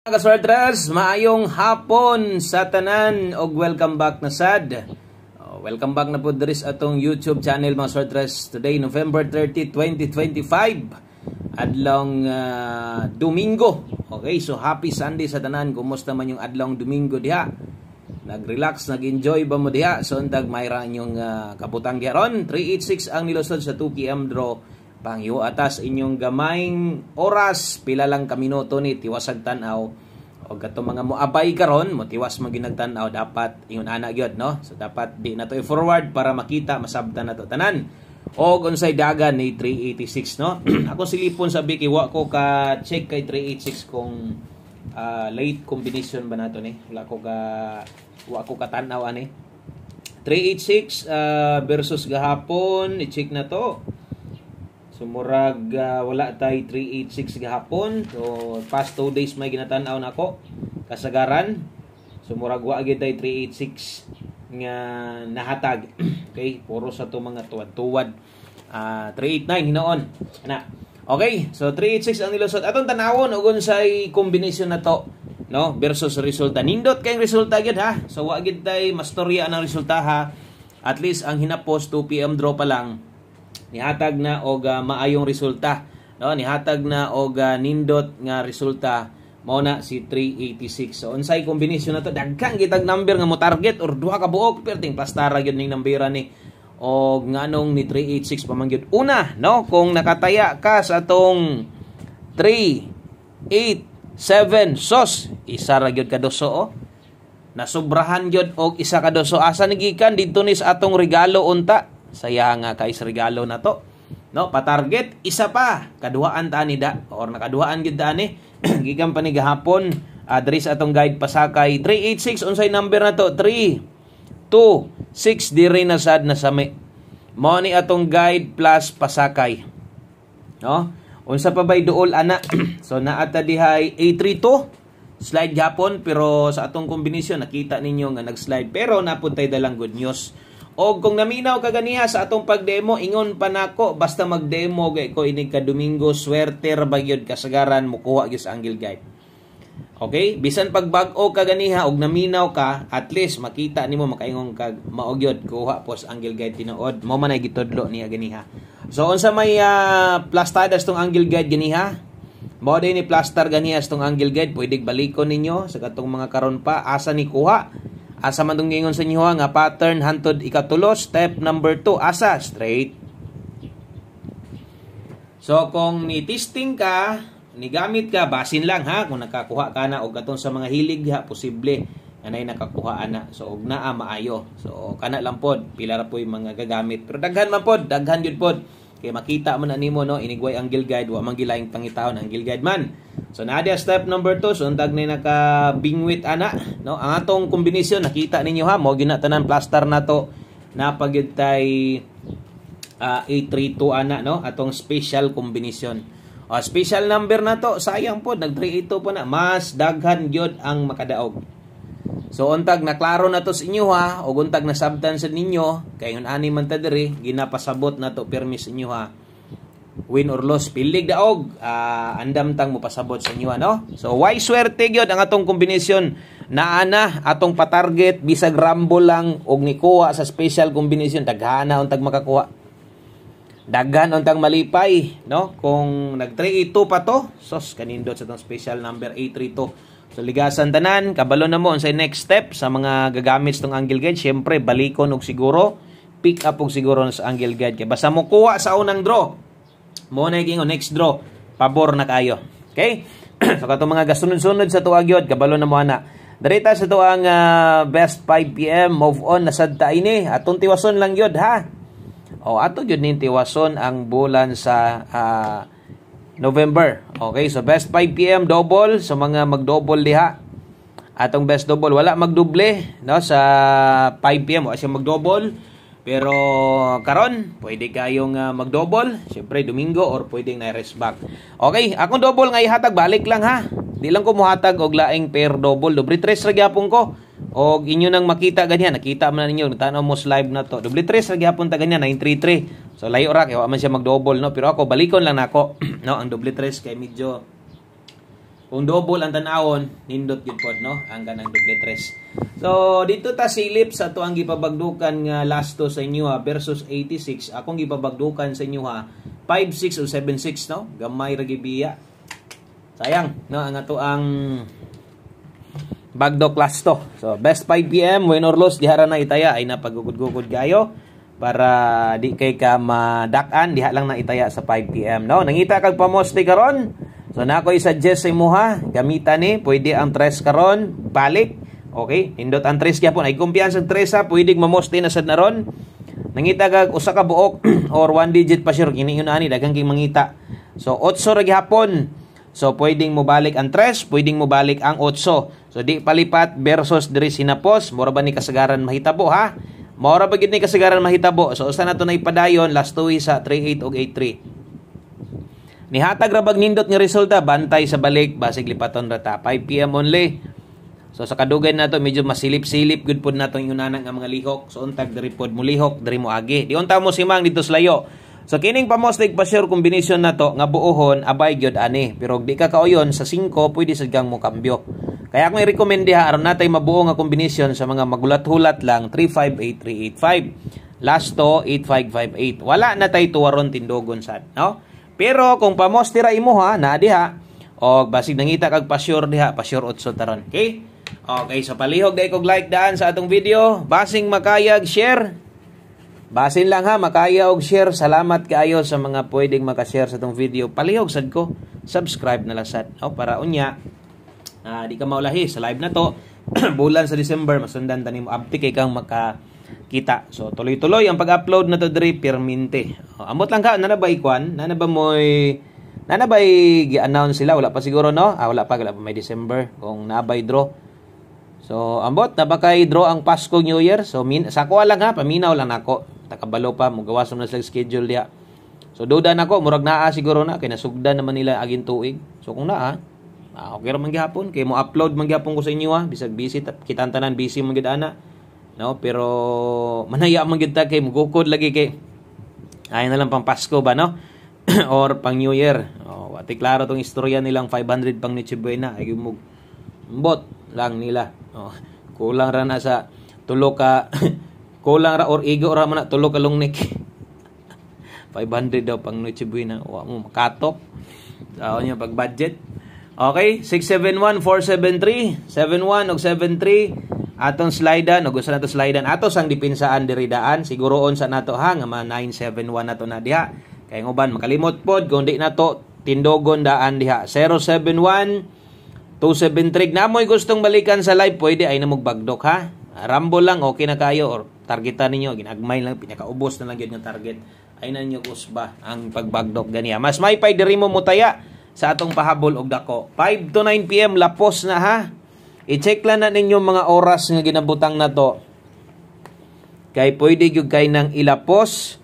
Kaswertres, maayong hapon sa tanan og welcome back na sad. Welcome back na po diri sa atong YouTube channel mga Swertres. Today November 30, 2025. Adlong Domingo. Okay, so happy Sunday sa tanan. Kumusta man yung adlong Domingo diha? Nag-relax, nag-enjoy ba mo diha? So undag mayra inyong kabutang giharon. 386 ang nilusod sa 2 PM draw. Pangyo atas inyong gamayng oras, pila lang ka minuto ni tiwasag tanaw o gato mga moabay karon mo tiwas maginagtanaw dapat ingon ana gyud no. So dapat di na to i-forward para makita masabtan na to tanan. Og unsay dagan ni 386 no. Ako silipon sabi kay wa ko ka check kay 386 kung late combination ba nato ni. Wa ko ka tanaw ani. 386 versus gahapon i-check na to. So murag wala tay 386 gahapon. So past 2 days may ginatanaw nako kasagaran. So murag wa gyud tay 386 nga nahatag. Okay, puro sa to mga tuwad-tuwad. 389 hinoon. Ana. Okay, so 386 ang nilusot. Atong tanawon ug unsay combination na to, no, versus resulta. Nindot kay resulta gyud ha. So wa gyud tay mastorya ang resulta ha. At least ang hinapos 2 PM draw pa lang. Nihatag na og maayong resulta, no, nihatag na og nindot nga resulta mao na si 386. So unsay combination na to, daghang gitag number nga mo target or duha ka buok perting plastara gyud ning nambera ni og nganong ni 386 pamangyud una, no, kung nakataya ka sa atong 387 sos isa ra gyud ka doso oh. Nasubrahan gyud og isa ka doso asa nagikan didto ni sa atong regalo unta. Saya nga kay sa regalo na to, no, pa-target isa pa kaduhaan ta ni da or nakaduhaan gyud ta ni gikan pa ni gahapon diri sa atong guide pasakay 386 unsay number na to 326 diri na sad na sami mao ni atong guide plus pasakay, no, unsa pa bay duol ana. So naata dihay A32 slide gahapon pero sa atong kombinasyon nakita ninyo nga nag-slide pero napud tay dalang good news. O kung naminaw ka ganiha sa atong pagdemo, ingon pa nako basta magdemo gay ko inig ka Domingo, swerte ra ba gyud kasagaran mo kuha gyud sa Angle Guide. Okay? Bisan pagbag-o ka ganiha og naminaw ka, at least makita nimo makaingon ka mao gyud kuha po sa Angle Guide tinuod. Mao man ay gitudlo niya ganiha. So unsa may plastadas tong Angle Guide ganiha? Mao din ni plaster ganiha sa tong Angle Guide, pwede balikon ninyo sa katong mga karon pa asa ni kuha. Asa man itong gingon sa inyo nga pattern hantod ikatulo, step number 2, asa? Straight. So, kung ni-testing ka, nigamit ka, basin lang ha, kung nakakuha ka na, o katong sa mga hilig ha, posible, anay nakakuha na. So, og naa maayo. So, kana lang pod, pila ra po yung mga gagamit. Pero daghan man pod, daghan yun pod. Kaya makita man animo no, inigway Angle Guide, wa man gilaing pangitahon Angle Guide man. So nadia step number 2, so undag na naka-bingwit ana, no. Ang atong kombinasyon nakita ninyo ha, mo ginatanan plaster na to. Napagyud tay 832 ana no, atong special combination. O special number na to, sayang po nag 382 pa na, mas daghan gyud ang makadaog. So untag naklaro na to sa inyo ha, o untag nasabtan sa ninyo, kay yun ani man ta diri, ginapasabot na to permis inyo ha. Win or loss, pilig daog, andam tang mo pasabot sa inyo no. So why swerte gyud ang atong kombinasyon na ana atong patarget bisag rumble lang og nikuha sa special combination, daghana untag makakuha. Daghan untag malipay no, kung nag 382 pa to, sos kanindot sa tong special number 832. So ligasan tanan, kabalo na mo unsay next step sa mga gagamit tong Angle Guide. Syempre balikon og siguro, pick up og siguro sa Angle Guide. Kaya basta mo kuha sa unang draw, mo na gingon next draw, pabor na kayo. Okay? So katong mga gasunod-sunod sa tuwa gyud, kabalo na mo ana. Direta sa tuang best 5 PM move on na sad ta ini. Atong tiwason lang gyud ha. O ato gyud nin tiwason ang bulan sa November. Okay, so best 5 PM double, so mga mag-double diha. Atong best double wala magdoble no sa 5 PM o siya mag-double. Pero karon pwede kayong mag-double, syempre Domingo or pwedeng na rest back. Okay, akong double nga ihatag balik lang ha. Di lang ko mohatag og laing pair double, doble tres ra gyapon ko. Og inyo nang makita ganyan, nakita man ninyo tanaw mo live na to. Doble tres ra gyapon ta ganyan 933. So layo ra kay wa man siya mag-double no, pero ako balikon lang nako no ang doble tres kay medyo Kung double ang tanawon, nindot gyud pod no, ang kanang double tres. So dito ta silip sa to ang gipabagdukan nga last to sa inyo ha, versus 86. Akong gipabagdukan sa inyo ha 5-6 o 7-6 no, gamay ra gibiya. Sayang no ang ato ang bagdok last to. So best 5 PM win or lose dihara na itaya ay napagugud-gugud kayo para di kay ka madak-an diha lang na itaya sa 5 PM no. Nangita kag pamoste karon. So na ako i-suggest sa imo ha, gamitan ni pwede ang 3 karon, balik. Okay, indot ang 3 gyapon ay kumpiyansa 3 ha, pwede mamoste na sad na ron. Nangita kag usa ka buok or 1 digit pa sure kini yun ani daghang king mangita. So 8 ra gyapon. So pwedeng mo balik ang 3, pwedeng mo balik ang 8. So di palipat versus diri sinapos, mura ba ni kasagaran mahitabo ha? Mura ba gid ni kasagaran mahitabo. So usa na to na ipadayon last tuwi sa 38 ug 83. Nihatag ra bag nindot nga resulta bantay sa balik basig lipaton ra ta 5 PM only. So sa kadugay nato medyo masilip-silip gud pud natong yunanang nga mga lihok. So untag diri pod mo lihok, diri mo agi. Di unta mo simang dito sa layo. So kining pamostig pa sure combination nato nga buohon abay gyud ani. Pero di ka kauyon sa 5 pwede sad kang mo kambyo. Kaya akong i-recommend diha aron natay mabuo nga combination sa mga magulat-hulat lang 358385. Last to 8558. Wala na tay tuwaron tindogon sad, no? Pero kung pamostira imo ha na diha o basig nangita kag pa-sure diha, pa-sure 8 taron. Okay? Okay, so palihog dai kog like daan sa atong video. Basing makayag share. Basin lang ha, makaya og share. Salamat kaayo sa mga pwedeng maka-share sa atong video. Palihog sad ko, subscribe na lang sad. O para unya di ka maulahi sa live na to. Bulan sa December masundan tani mo abti kay kang makakita. So tuloy-tuloy ang pag-upload na to diri permente. Amot lang ka nanabay kwan, nanabay gi-announce sila wala pa siguro no? Wala pa may December kung nabay draw. So ambot na ba kay draw ang Pasko New Year. So sa ko lang ha, paminaw lang nako. Takabalo pa mo gawas na sa schedule diha. So duda nako murag naa siguro na kay nasugdan naman nila agin tuig. So kung naa okay ra man gihapon kay mo upload man gihapon ko sa inyo ha, bisag busy kitan tanan busy man gid ana. No, pero manaya man gid ta kay mugukod lagi kay ay na lang pang Pasko ba no? Or pang New Year. Wati klaro tong istorya nilang 500 pang Noche Buena ay bot lang nila. Kulang ra na sa tulo ka kulang ra or igo ra man na tulo ka lungnik. 500 daw pang Noche Buena. Wa mo makatop. Daw niya pag budget. Okay, 671-473, 71 og 73 atong slidean o gusto nato slidean ato sang dipinsaan diri daan siguroon sa nato ha nga 971 nato na diha kay nguban makalimot pod kung di nato tindogon daan diha 071 273 namoy gustong balikan sa live pwede ay namog bagdok ha rambo lang okay na kayo or targetan ninyo ginagmay lang pinakaubos na lang gyud nga target ay na ninyo kusba ang pagbagdok ganiya mas may pay diri mo mutaya sa atong pahabol og dako 5 to 9 PM lapos na ha. I-check lang na ninyo mga oras nga ginabutang na to. Kay pwede gyud kay nang ilapos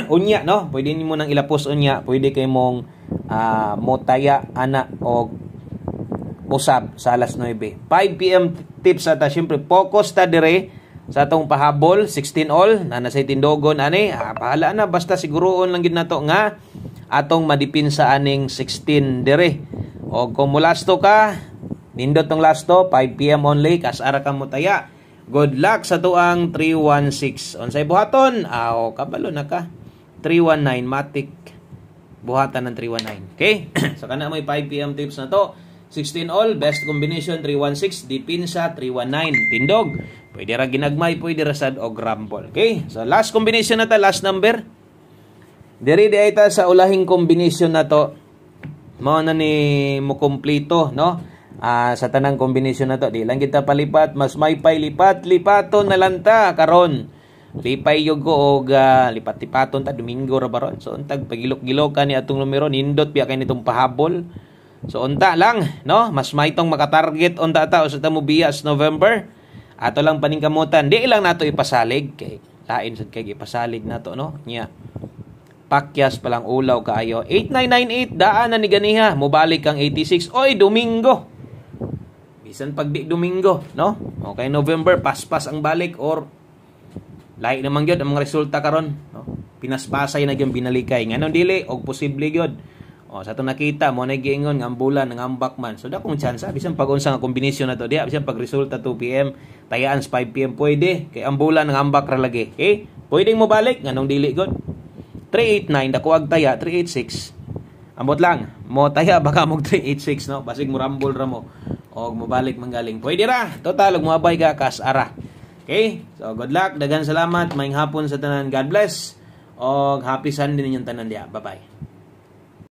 unya no, pwede nimo nang ilapos unya, pwede kay mong motaya ana og usab sa alas 9. 5 PM tips ata syempre focus ta dire sa atong pahabol 16 all na nasa tindogon ani bahala na basta siguroon lang gid nato nga atong madipinsa aning 16 dire. O kung mulasto ka, nindot tong lasto 5 PM only kasara ka mo taya. Good luck sa tuang 316. Unsay buhaton? Kabalo na ka. 319 matic. Buhatan ng 319. Okay? So kana mo 5 PM tips na to. 16 all, best combination 316, dipinsa 319, tindog. Pwede ra ginagmay, pwede ra sad og rumble. Okay? So last combination na ta, last number. Diri di ay ta sa ulahing combination na to. Mao na ni mo kompleto, no? Sa tanang combination na to, di lang kita palipat, mas may pay lipat-lipaton na lang ta karon. Lipay yug ko og lipat-lipaton ta Domingo ra baron. So untag pagilok-gilokan ni atong numero nindot biya kay nitong pahabol. So unta lang, no? Mas may tong makatarget unta ta usa ta mo bias November. Ato lang paningkamutan, di lang nato ipasalig kay lain sad kay ipasalig nato, no? Nya. Pakyas palang ulaw kaayo. 8998 daan na ni ganiha. Mobalik kang 86. Oy, Domingo. Bisan pag di Domingo, no? Okay, November paspas ang balik or lahi naman gyud ang mga resulta karon, no? Pinaspasay na gyud binalikay. Nganon dili og posible gyud. Sa to nakita mo na giingon nga ambulan nangambak man. So dakong chance bisan pag unsa nga kombinasyon na to diha bisan pag resulta 2 PM, tayaan sa 5 PM pwede kay ambulan nangambak ra lagi. Okay? Pwedeng mo balik nganong dili god. 389 dako ag taya 386. Ambot lang mo taya baka mo 386 no basig mo rambol ra mo og mobalik manggaling. Pwede ra. Total og moabay ka kas ara. Okay? So good luck, daghang salamat, maayong hapon sa tanan. God bless. Og happy Sunday ninyong tanan diha. Bye-bye.